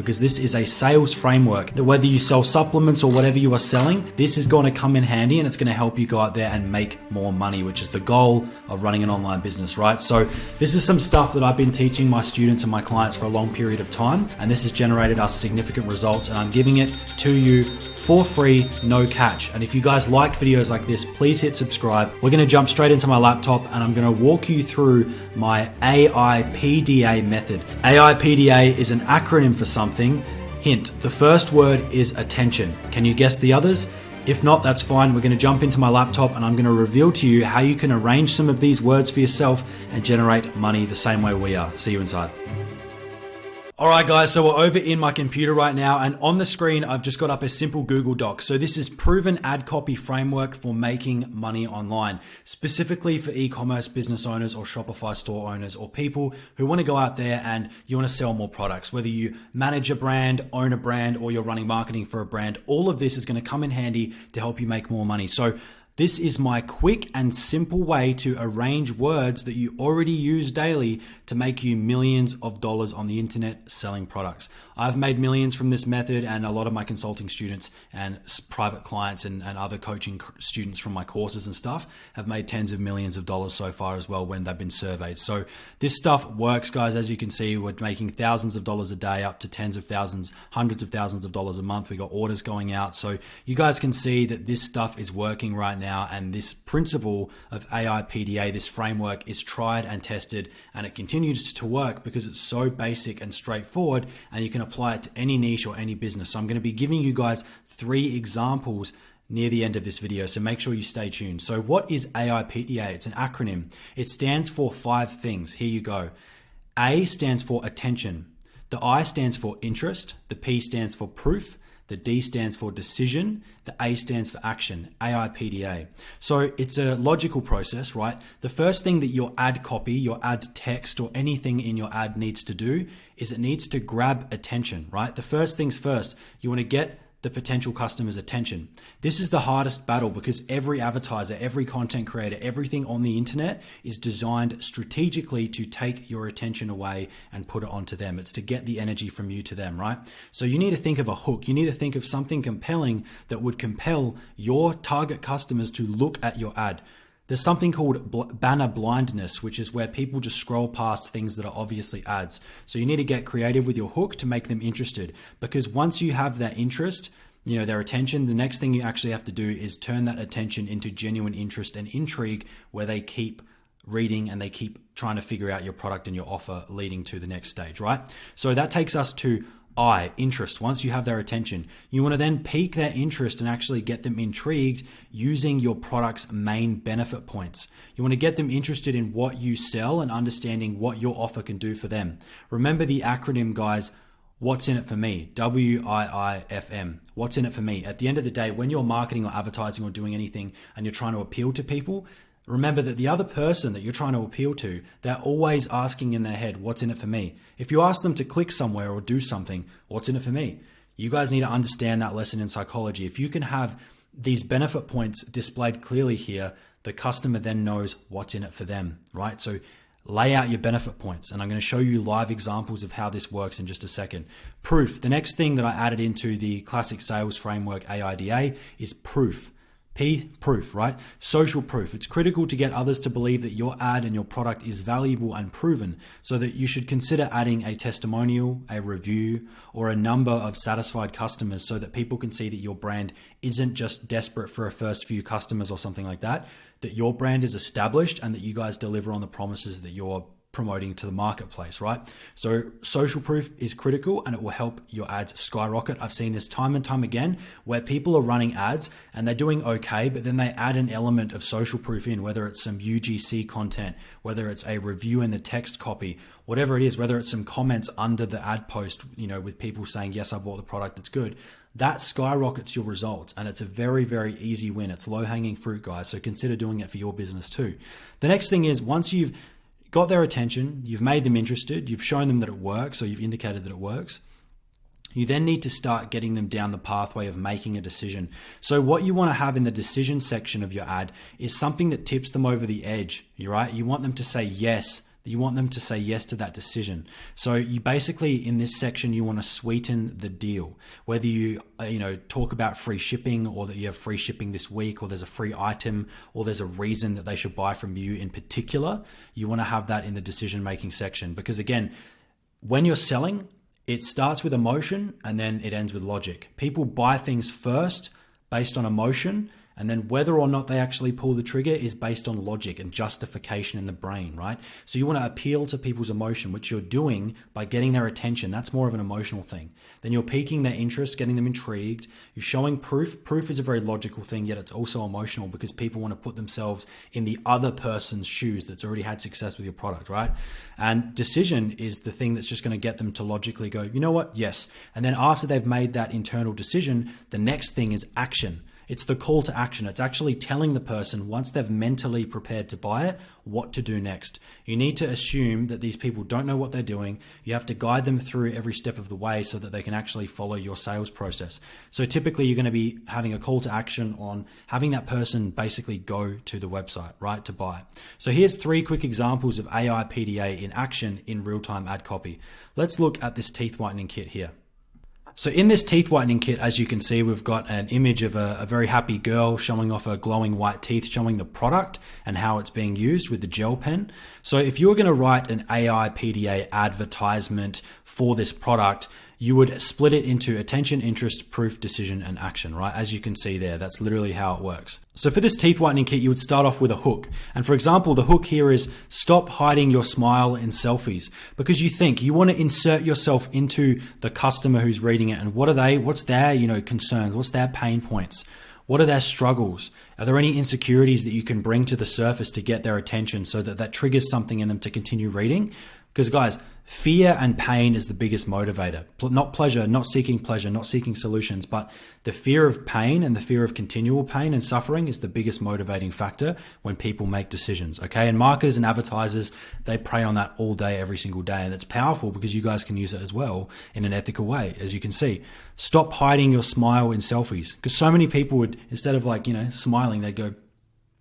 because this is a sales framework that whether you sell supplements or whatever you are selling, this is going to come in handy and it's going to help you go out there and make more money, which is the goal of running an online business, right? So this is some stuff that I've been teaching my students and my clients for a long period of time, and this has generated us significant results, and I'm giving it to you for free, no catch. And if you guys like videos like this, please hit subscribe. We're gonna jump straight into my laptop and I'm gonna walk you through my AIPDA method. AIPDA is an acronym for something. Hint, the first word is attention. Can you guess the others? If not, that's fine. We're gonna jump into my laptop and I'm gonna reveal to you how you can arrange some of these words for yourself and generate money the same way we are. See you inside. All right, guys, so we're over in my computer right now, and on the screen, I've just got up a simple Google Doc. So this is proven ad copy framework for making money online, specifically for e-commerce business owners or Shopify store owners or people who want to go out there and you want to sell more products. Whether you manage a brand, own a brand, or you're running marketing for a brand, all of this is going to come in handy to help you make more money. So this is my quick and simple way to arrange words that you already use daily to make you millions of dollars on the internet selling products. I've made millions from this method, and a lot of my consulting students and private clients and other coaching students from my courses and stuff have made tens of millions of dollars so far as well when they've been surveyed. So this stuff works, guys. As you can see, we're making thousands of dollars a day, up to tens of thousands, hundreds of thousands of dollars a month. We got orders going out. So you guys can see that this stuff is working right now. And this principle of AIPDA, this framework, is tried and tested, and it continues to work because it's so basic and straightforward, and you can apply it to any niche or any business. So I'm going to be giving you guys 3 examples near the end of this video, so make sure you stay tuned. So what is AIPDA? It's an acronym. It stands for 5 things. Here you go. A stands for attention. The I stands for interest. The P stands for proof. The D stands for decision. The A stands for action, AIPDA. So it's a logical process, right? The first thing that your ad copy, your ad text, or anything in your ad needs to do is it needs to grab attention, right? The first things first, you want to get the potential customer's attention. This is the hardest battle because every advertiser, every content creator, everything on the internet is designed strategically to take your attention away and put it onto them. It's to get the energy from you to them, right? So you need to think of a hook. You need to think of something compelling that would compel your target customers to look at your ad. There's something called banner blindness, which is where people just scroll past things that are obviously ads. So you need to get creative with your hook to make them interested, because once you have that interest, their attention, the next thing you actually have to do is turn that attention into genuine interest and intrigue, where they keep reading and they keep trying to figure out your product and your offer, leading to the next stage, right? So that takes us to I, interest. Once you have their attention, you want to then pique their interest and actually get them intrigued using your product's main benefit points. You want to get them interested in what you sell and understanding what your offer can do for them. Remember the acronym, guys. What's in it for me? WIIFM. What's in it for me? At the end of the day, when you're marketing or advertising or doing anything and you're trying to appeal to people, remember that the other person that you're trying to appeal to, they're always asking in their head, what's in it for me? If you ask them to click somewhere or do something, what's in it for me? You guys need to understand that lesson in psychology. If you can have these benefit points displayed clearly here, the customer then knows what's in it for them, right? So lay out your benefit points, and I'm going to show you live examples of how this works in just a second. Proof. The next thing that I added into the classic sales framework AIDA is proof. P, proof, right? Social proof. It's critical to get others to believe that your ad and your product is valuable and proven, so that you should consider adding a testimonial, a review, or a number of satisfied customers, so that people can see that your brand isn't just desperate for a first few customers or something like that, that your brand is established and that you guys deliver on the promises that you're promoting to the marketplace, right? So social proof is critical, and it will help your ads skyrocket. I've seen this time and time again where people are running ads and they're doing okay, but then they add an element of social proof in, whether it's some UGC content, whether it's a review in the text copy, whatever it is, whether it's some comments under the ad post, with people saying, yes, I bought the product, it's good. That skyrockets your results, and it's a very, very easy win. It's low-hanging fruit, guys. So consider doing it for your business too. The next thing is, once you've got their attention, you've made them interested, you've shown them that it works, or you've indicated that it works, you then need to start getting them down the pathway of making a decision. So what you want to have in the decision section of your ad is something that tips them over the edge, right? You want them to say, yes, You want them to say yes to that decision. So you basically, in this section, you want to sweeten the deal. Whether you talk about free shipping, or that you have free shipping this week, or there's a free item, or there's a reason that they should buy from you in particular, you want to have that in the decision-making section. Because again, when you're selling, it starts with emotion and then it ends with logic. People buy things first based on emotion, and then whether or not they actually pull the trigger is based on logic and justification in the brain, right? So you want to appeal to people's emotion, which you're doing by getting their attention. That's more of an emotional thing. Then you're piquing their interest, getting them intrigued. You're showing proof. Proof is a very logical thing, yet it's also emotional, because people want to put themselves in the other person's shoes that's already had success with your product, right? And decision is the thing that's just going to get them to logically go, you know what? Yes. And then after they've made that internal decision, the next thing is action. It's the call to action. It's actually telling the person, once they've mentally prepared to buy it, what to do next. You need to assume that these people don't know what they're doing. You have to guide them through every step of the way so that they can actually follow your sales process. So typically you're going to be having a call to action on having that person basically go to the website, right, to buy. So here's 3 quick examples of AIPDA in action in real-time ad copy. Let's look at this teeth whitening kit here. So in this teeth whitening kit, as you can see, we've got an image of a very happy girl showing off her glowing white teeth, showing the product and how it's being used with the gel pen. So if you were going to write an AIPDA advertisement for this product, you would split it into attention, interest, proof, decision, and action, right? As you can see there, that's literally how it works. So for this teeth whitening kit, you would start off with a hook. And for example, the hook here is stop hiding your smile in selfies, because you want to insert yourself into the customer who's reading it. And what's their, concerns? What's their pain points? What are their struggles? Are there any insecurities that you can bring to the surface to get their attention so that that triggers something in them to continue reading? Because guys, fear and pain is the biggest motivator. Not pleasure, not seeking solutions, but the fear of pain and the fear of continual pain and suffering is the biggest motivating factor when people make decisions, okay? And marketers and advertisers, they prey on that all day, every single day. And it's powerful because you guys can use it as well in an ethical way, as you can see. Stop hiding your smile in selfies, because so many people would, instead of smiling, they'd go,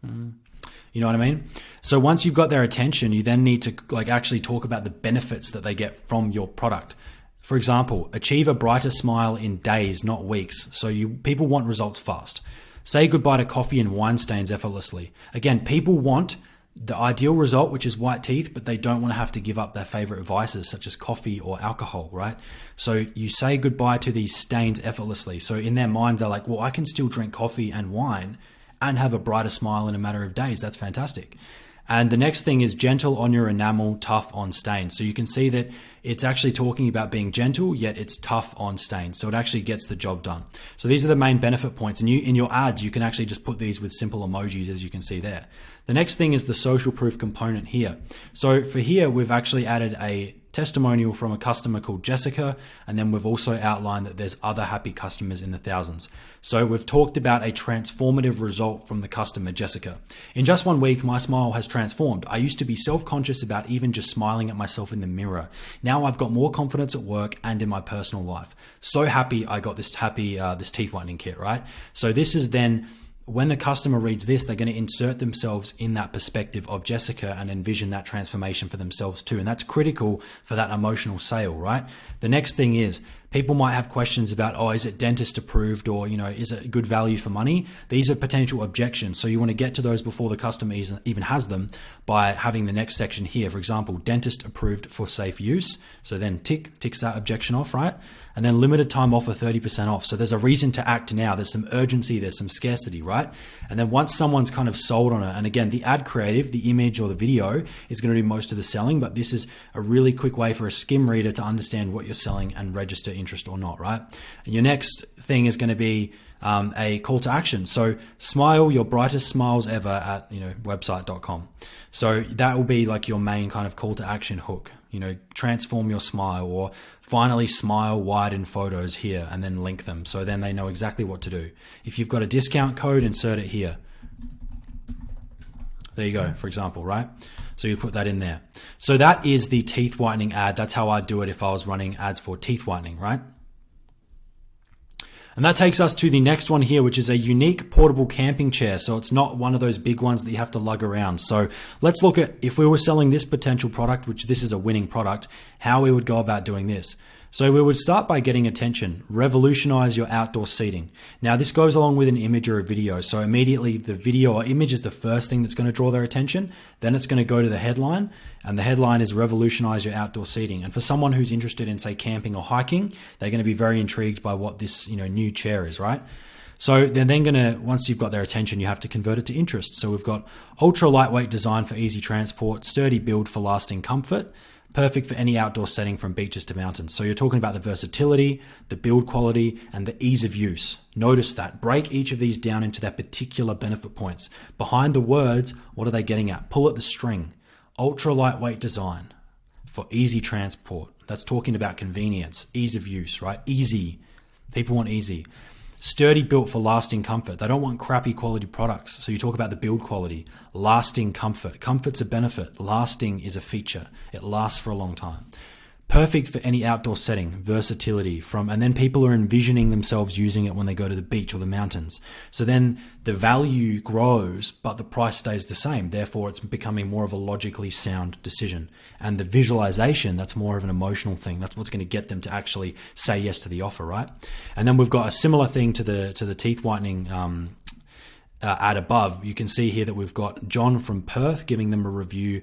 You know what I mean? So once you've got their attention, you then need to actually talk about the benefits that they get from your product. For example, achieve a brighter smile in days, not weeks. So people want results fast. Say goodbye to coffee and wine stains effortlessly. Again, people want the ideal result, which is white teeth, but they don't want to have to give up their favorite vices such as coffee or alcohol, right? So you say goodbye to these stains effortlessly. So in their mind, they're like, well, I can still drink coffee and wine and have a brighter smile in a matter of days. That's fantastic. And the next thing is gentle on your enamel, tough on stains. So you can see that it's actually talking about being gentle, yet it's tough on stains. So it actually gets the job done. So these are the main benefit points. And in your ads, you can actually just put these with simple emojis, as you can see there. The next thing is the social proof component here. So for here, we've actually added a testimonial from a customer called Jessica, and then we've also outlined that there's other happy customers in the thousands. So we've talked about a transformative result from the customer, Jessica. In just 1 week, my smile has transformed. I used to be self-conscious about even just smiling at myself in the mirror. Now I've got more confidence at work and in my personal life. So happy I got this teeth whitening kit, right? So this is then, when the customer reads this, they're going to insert themselves in that perspective of Jessica and envision that transformation for themselves too. And that's critical for that emotional sale, right? The next thing is, people might have questions about, is it dentist approved, or, is it good value for money? These are potential objections. So you want to get to those before the customer even has them by having the next section here. For example, dentist approved for safe use. So then ticks that objection off, right? And then limited time offer 30% off. So there's a reason to act now. There's some urgency, there's some scarcity, right? And then once someone's kind of sold on it, and again, the ad creative, the image or the video is going to do most of the selling, but this is a really quick way for a skim reader to understand what you're selling and register interest or not, right? And your next thing is going to be a call to action. So smile your brightest smiles ever at website.com. So that will be like your main kind of call to action hook. Transform your smile, or finally smile wide in photos here, and then link them. So then they know exactly what to do. If you've got a discount code, insert it here. There you go, for example, right? So you put that in there. So that is the teeth whitening ad. That's how I'd do it if I was running ads for teeth whitening, right? And that takes us to the next one here, which is a unique portable camping chair. So it's not one of those big ones that you have to lug around. So let's look at, if we were selling this potential product, which this is a winning product, how we would go about doing this. So we would start by getting attention, revolutionize your outdoor seating. Now this goes along with an image or a video. So immediately the video or image is the first thing that's going to draw their attention. Then it's going to go to the headline, and the headline is revolutionize your outdoor seating. And for someone who's interested in, say, camping or hiking, they're going to be very intrigued by what this, new chair is, right? So they're then going to, once you've got their attention, you have to convert it to interest. So we've got ultra lightweight design for easy transport, sturdy build for lasting comfort, perfect for any outdoor setting from beaches to mountains. So you're talking about the versatility, the build quality, and the ease of use. Notice that. Break each of these down into their particular benefit points. Behind the words, what are they getting at? Pull at the string. Ultra lightweight design for easy transport. That's talking about convenience, ease of use, right? Easy. People want easy. Sturdy built for lasting comfort. They don't want crappy quality products. So you talk about the build quality. Lasting comfort. Comfort's a benefit. Lasting is a feature. It lasts for a long time. Perfect for any outdoor setting. Versatility and then people are envisioning themselves using it when they go to the beach or the mountains. So then the value grows, but the price stays the same. Therefore, it's becoming more of a logically sound decision. And the visualization, that's more of an emotional thing. That's what's going to get them to actually say yes to the offer, right? And then we've got a similar thing to the teeth whitening ad above. You can see here that we've got John from Perth giving them a review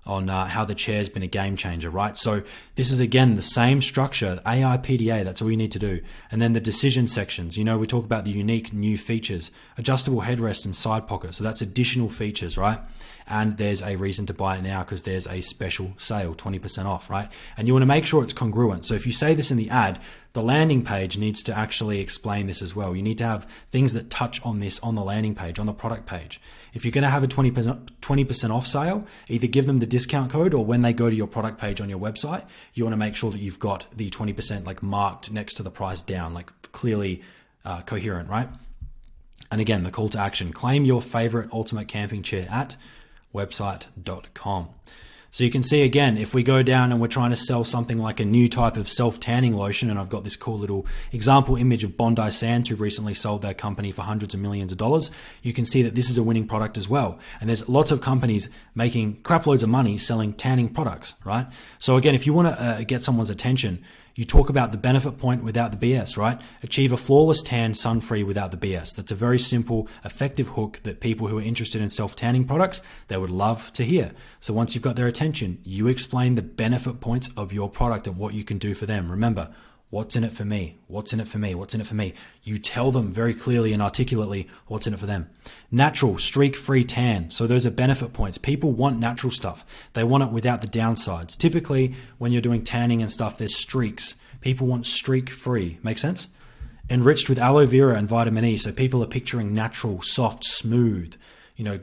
on how the chair's been a game changer, right? So this is, again, the same structure, AIPDA, that's all you need to do. And then the decision sections, we talk about the unique new features, adjustable headrest and side pocket. So that's additional features, right? And there's a reason to buy it now because there's a special sale, 20% off, right? And you want to make sure it's congruent. So if you say this in the ad, the landing page needs to actually explain this as well. You need to have things that touch on this on the landing page, on the product page. If you're going to have a 20% off sale, either give them the discount code, or when they go to your product page on your website, you want to make sure that you've got the 20% like marked next to the price down, like clearly coherent, right? And again, the call to action, claim your favorite ultimate camping chair at website.com. So you can see, again, if we go down and we're trying to sell something like a new type of self-tanning lotion, and I've got this cool little example image of Bondi Sands, who recently sold their company for hundreds of millions of dollars, you can see that this is a winning product as well. And there's lots of companies making crap loads of money selling tanning products, right? So again, if you want to get someone's attention, you talk about the benefit point without the BS, right? Achieve a flawless tan, sun-free without the BS. That's a very simple, effective hook that people who are interested in self-tanning products, they would love to hear. So once you've got their attention, you explain the benefit points of your product and what you can do for them. Remember, what's in it for me? What's in it for me? What's in it for me? You tell them very clearly and articulately what's in it for them. Natural, streak-free tan. So those are benefit points. People want natural stuff. They want it without the downsides. Typically, when you're doing tanning and stuff, there's streaks. People want streak-free. Make sense? Enriched with aloe vera and vitamin E. So people are picturing natural, soft, smooth,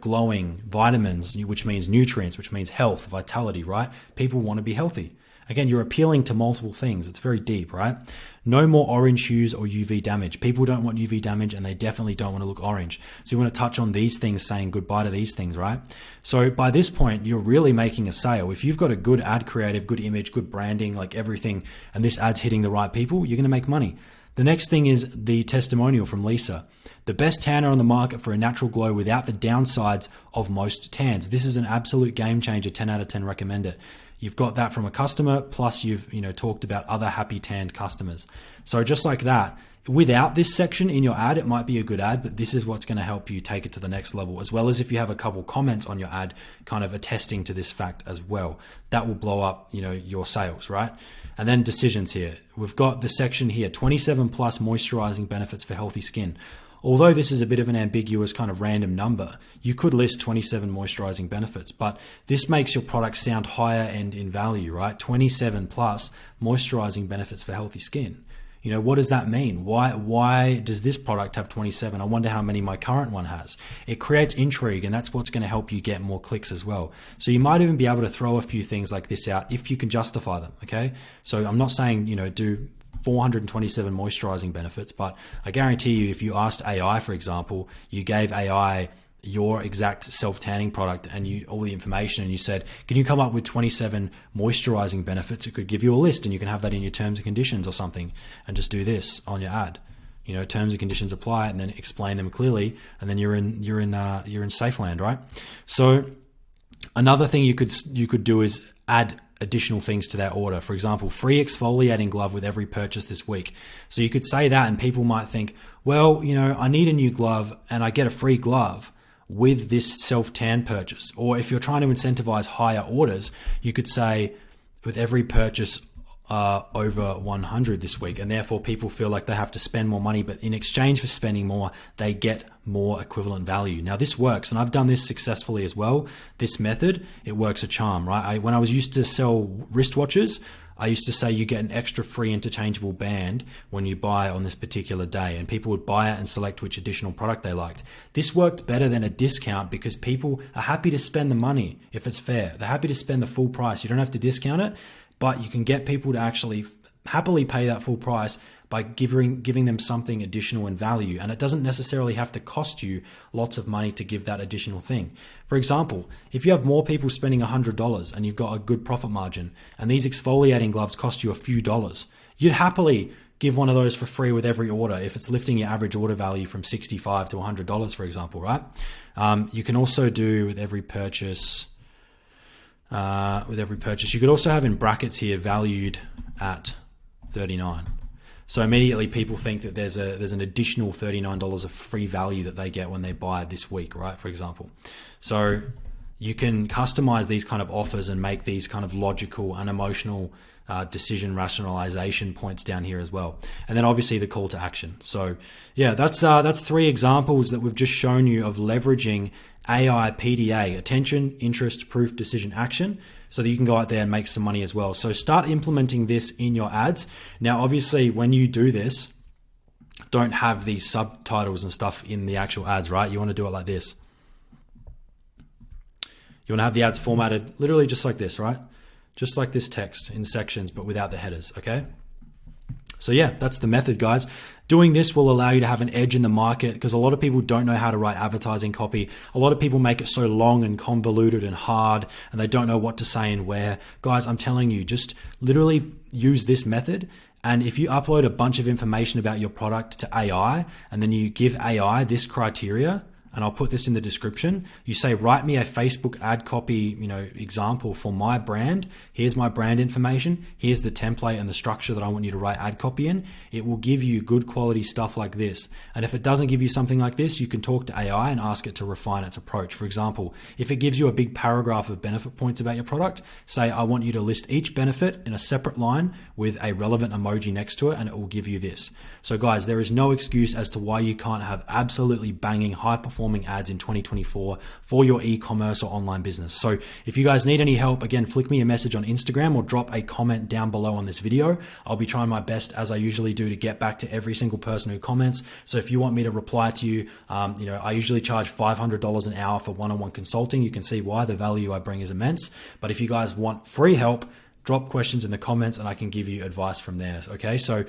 glowing vitamins, which means nutrients, which means health, vitality, right? People want to be healthy. Again, you're appealing to multiple things. It's very deep, right? No more orange hues or UV damage. People don't want UV damage, and they definitely don't want to look orange. So you want to touch on these things, saying goodbye to these things, right? So by this point, you're really making a sale. If you've got a good ad creative, good image, good branding, like everything, and this ad's hitting the right people, you're going to make money. The next thing is the testimonial from Lisa. The best tanner on the market for a natural glow without the downsides of most tans. This is an absolute game changer. 10 out of 10 recommend it. You've got that from a customer, plus you've talked about other happy tanned customers. So just like that, without this section in your ad, it might be a good ad, but this is what's going to help you take it to the next level, as well as if you have a couple comments on your ad kind of attesting to this fact as well. That will blow up your sales, right? And then decisions here. We've got the section here, 27 plus moisturizing benefits for healthy skin. Although this is a bit of an ambiguous kind of random number, you could list 27 moisturizing benefits, but this makes your product sound higher end in value, right? 27 plus moisturizing benefits for healthy skin. What does that mean? Why does this product have 27? I wonder how many my current one has. It creates intrigue, and that's what's going to help you get more clicks as well. So you might even be able to throw a few things like this out if you can justify them, okay? So I'm not saying, do 427 moisturizing benefits, but I guarantee you, if you asked AI, for example, you gave AI your exact self-tanning product and all the information, and you said, can you come up with 27 moisturizing benefits? It could give you a list, and you can have that in your terms and conditions or something, and just do this on your ad. terms and conditions apply, and then explain them clearly, and then you're in safe land, right? So another thing you could do is add additional things to that order. For example, free exfoliating glove with every purchase this week. So you could say that, and people might think, well, I need a new glove and I get a free glove with this self-tan purchase. Or if you're trying to incentivize higher orders, you could say with every purchase over 100 this week, and therefore people feel like they have to spend more money, but in exchange for spending more, they get more equivalent value. Now this works, and I've done this successfully as well. This method, it works a charm, right? When I was used to sell wristwatches, I used to say you get an extra free interchangeable band when you buy on this particular day, and people would buy it and select which additional product they liked. This worked better than a discount because people are happy to spend the money if it's fair. They're happy to spend the full price. You don't have to discount it, but you can get people to actually happily pay that full price by giving them something additional in value. And it doesn't necessarily have to cost you lots of money to give that additional thing. For example, if you have more people spending $100 and you've got a good profit margin, and these exfoliating gloves cost you a few dollars, you'd happily give one of those for free with every order if it's lifting your average order value from $65 to $100, for example, right? You can also do with every purchase, you could also have in brackets here valued at $39. So immediately people think that there's an additional $39 of free value that they get when they buy this week, right? For example. So you can customize these kind of offers and make these kind of logical, unemotional decision rationalization points down here as well. And then obviously the call to action. So yeah, that's 3 examples that we've just shown you of leveraging AIPDA, attention, interest, proof, decision, action, so that you can go out there and make some money as well. So start implementing this in your ads. Now, obviously, when you do this, don't have these subtitles and stuff in the actual ads, right? You want to do it like this. You want to have the ads formatted literally just like this, right? Just like this text in sections, but without the headers, okay? So yeah, that's the method, guys. Doing this will allow you to have an edge in the market because a lot of people don't know how to write advertising copy. A lot of people make it so long and convoluted and hard, and they don't know what to say and where. Guys, I'm telling you, just literally use this method. And if you upload a bunch of information about your product to AI, and then you give AI this criteria, and I'll put this in the description. You say, write me a Facebook ad copy, example for my brand. Here's my brand information. Here's the template and the structure that I want you to write ad copy in. It will give you good quality stuff like this. And if it doesn't give you something like this, you can talk to AI and ask it to refine its approach. For example, if it gives you a big paragraph of benefit points about your product, say, I want you to list each benefit in a separate line with a relevant emoji next to it, and it will give you this. So guys, there is no excuse as to why you can't have absolutely banging high performing ads in 2024 for your e-commerce or online business. So if you guys need any help, again, flick me a message on Instagram or drop a comment down below on this video. I'll be trying my best, as I usually do, to get back to every single person who comments. So if you want me to reply to you, I usually charge $500 an hour for one-on-one consulting. You can see why. The value I bring is immense. But if you guys want free help, drop questions in the comments and I can give you advice from there. Okay, so